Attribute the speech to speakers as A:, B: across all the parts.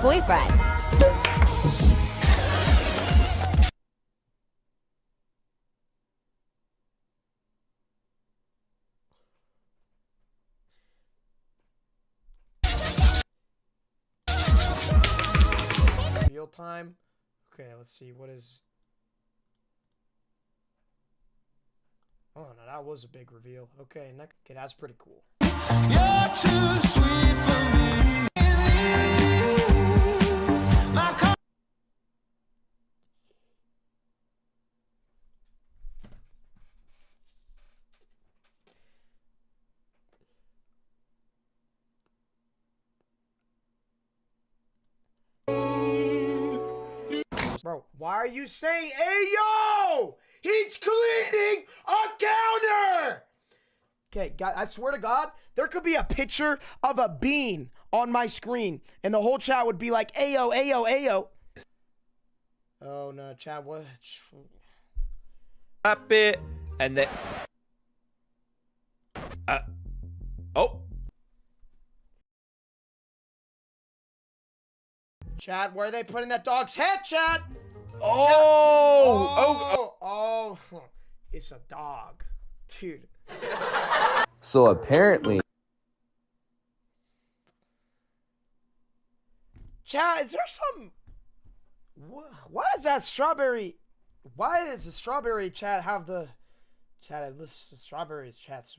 A: boyfriend.
B: Real time. Okay, let's see. What is... Oh, no, that was a big reveal. Okay, next. Okay, that's pretty cool.
C: You're too sweet for me.
B: Bro, why are you saying, hey, yo, he's cleaning a counter? Okay, God, I swear to God, there could be a picture of a bean on my screen, and the whole chat would be like, ayo, ayo, ayo. Oh, no, chat, what?
D: Up it, and then... oh.
B: Chat, where are they putting that dog's head, chat?
D: Oh!
B: It's a dog. Dude.
E: So apparently...
B: Chat, is there some... Why does that strawberry... Why does the strawberry chat have the... Chat, the strawberries chat's...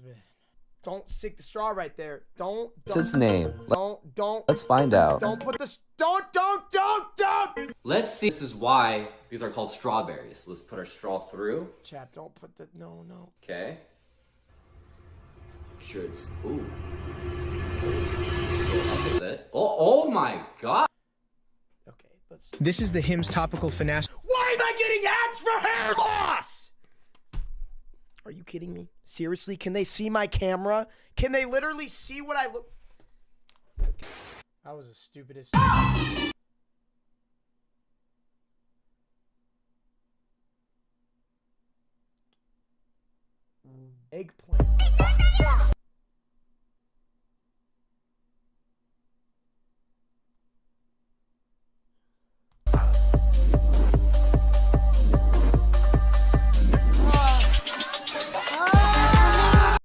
B: Don't stick the straw right there. Don't.
E: What's its name?
B: Don't.
E: Let's find out.
B: Don't put this... Don't.
F: Let's see. This is why these are called strawberries. Let's put our straw through.
B: Chat, don't put the... No.
F: Okay. Make sure it's... Ooh. That's it. Oh my God.
B: Okay, let's...
G: This is the Hims topical finesse.
B: Why am I getting ads for hair loss? Are you kidding me? Seriously? Can they see my camera? Can they literally see what I look... Okay. That was the stupidest... Eggplant.